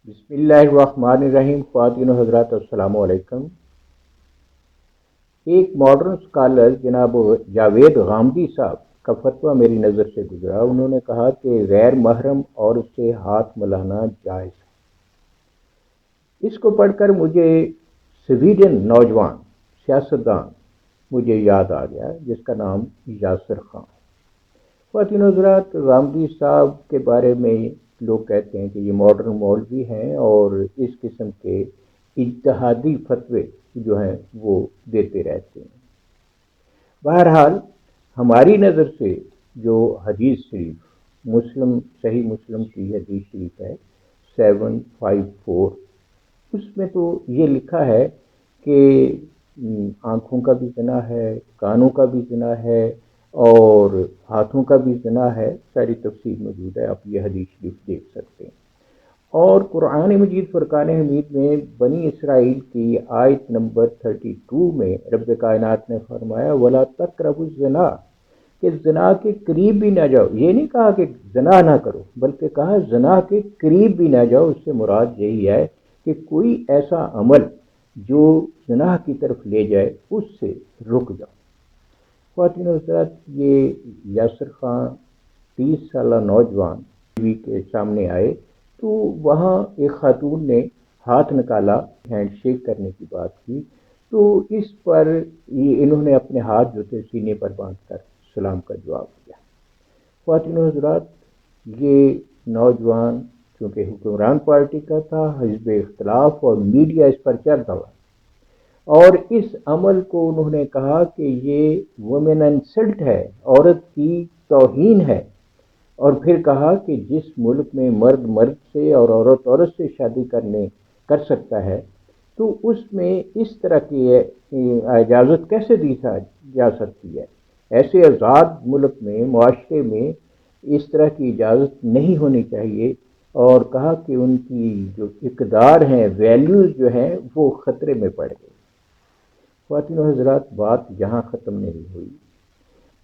بسم اللہ الرحمن الرحیم، خواتین و حضرات السلام علیکم۔ ایک ماڈرن اسکالر جناب جاوید غامدی صاحب کا فتویٰ میری نظر سے گزرا۔ انہوں نے کہا کہ غیر محرم عورت سے ہاتھ ملانا جائز ہے۔ اس کو پڑھ کر مجھے سویڈن نوجوان سیاستدان مجھے یاد آ گیا جس کا نام یاسر خان۔ خواتین و حضرات، غامدی صاحب کے بارے میں لوگ کہتے ہیں کہ یہ ماڈرن مولوی ہیں اور اس قسم کے اجتہادی فتوے جو ہیں وہ دیتے رہتے ہیں۔ بہرحال ہماری نظر سے جو حدیث شریف صحیح مسلم کی حدیث شریف ہے 754، اس میں تو یہ لکھا ہے کہ آنکھوں کا بھی زنا ہے، کانوں کا بھی زنا ہے اور ہاتھوں کا بھی زنا ہے۔ ساری تفصیل موجود ہے، آپ یہ حدیث شریف دیکھ سکتے ہیں۔ اور قرآن مجید فرقان حمید میں بنی اسرائیل کی آیت نمبر 32 میں رب کائنات نے فرمایا وَلَا تَقْرَبُوا الزِّنَا، کہ زنا کے قریب بھی نہ جاؤ۔ یہ نہیں کہا کہ زنا نہ کرو، بلکہ کہا زنا کے قریب بھی نہ جاؤ۔ اس سے مراد یہی ہے کہ کوئی ایسا عمل جو زنا کی طرف لے جائے اس سے رک جاؤ۔ خواتین و حضرات، یہ یاسر خان 30 سالہ نوجوان ٹی وی کے سامنے آئے تو وہاں ایک خاتون نے ہاتھ نکالا، ہینڈ شیک کرنے کی بات کی، تو اس پر انہوں نے اپنے ہاتھ جو تھے سینے پر باندھ کر سلام کا جواب دیا۔ خواتین و حضرات، یہ نوجوان چونکہ حکمران پارٹی کا تھا، حزب اختلاف اور میڈیا اس پر چڑھ دوا، اور اس عمل کو انہوں نے کہا کہ یہ وومن انسلٹ ہے، عورت کی توہین ہے، اور پھر کہا کہ جس ملک میں مرد مرد سے اور عورت عورت سے شادی کر سکتا ہے تو اس میں اس طرح کی اجازت کیسے دی جا سکتی ہے؟ ایسے آزاد ملک میں، معاشرے میں اس طرح کی اجازت نہیں ہونی چاہیے، اور کہا کہ ان کی جو اقدار ہیں، ویلیوز جو ہیں وہ خطرے میں پڑ گئے۔ خواتین و حضرات، بات یہاں ختم نہیں ہوئی،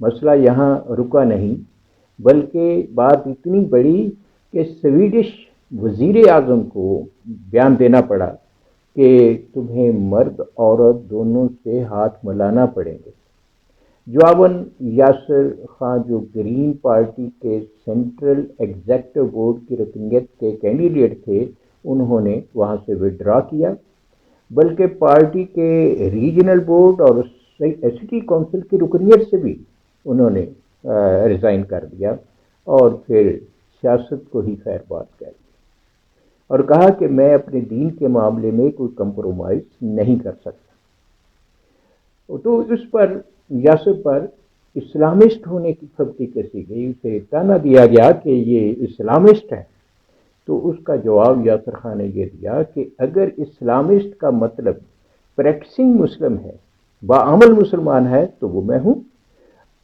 مسئلہ یہاں رکا نہیں، بلکہ بات اتنی بڑی کہ سویڈش وزیر اعظم کو بیان دینا پڑا کہ تمہیں مرد عورت دونوں سے ہاتھ ملانا پڑیں گے۔ جواباً یاسر خان جو گرین پارٹی کے سینٹرل ایگزیکٹو بورڈ کی رکنیت کے کینڈیڈیٹ تھے، انہوں نے وہاں سے وڈرا کیا، بلکہ پارٹی کے ریجنل بورڈ اور سٹی کونسل کی رکنیت سے بھی انہوں نے ریزائن کر دیا اور پھر سیاست کو ہی خیر بات کہہ دی اور کہا کہ میں اپنے دین کے معاملے میں کوئی کمپرومائز نہیں کر سکتا۔ تو اس پر یاسر پر اسلامسٹ ہونے کی کھپتی کسی گئی، اسے تانا دیا گیا کہ یہ اسلامسٹ ہے۔ تو اس کا جواب یاسر خان نے یہ دیا کہ اگر اسلامسٹ کا مطلب پریکٹسنگ مسلم ہے، باعمل مسلمان ہے تو وہ میں ہوں،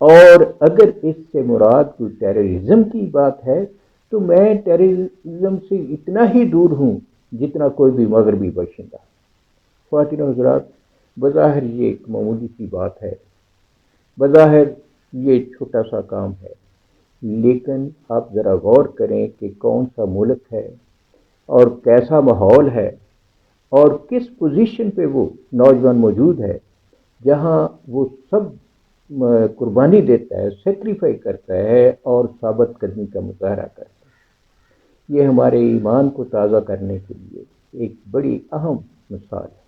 اور اگر اس سے مراد کوئی ٹیررزم کی بات ہے تو میں ٹیررزم سے اتنا ہی دور ہوں جتنا کوئی بھی مغربی باشندہ۔ خواتین و حضرات، بظاہر یہ ایک معمولی سی بات ہے، بظاہر یہ چھوٹا سا کام ہے، لیکن آپ ذرا غور کریں کہ کون سا ملک ہے اور کیسا ماحول ہے اور کس پوزیشن پہ وہ نوجوان موجود ہے جہاں وہ سب قربانی دیتا ہے، سیکریفائی کرتا ہے اور ثابت قدمی کا مظاہرہ کرتا ہے۔ یہ ہمارے ایمان کو تازہ کرنے کے لیے ایک بڑی اہم مثال ہے۔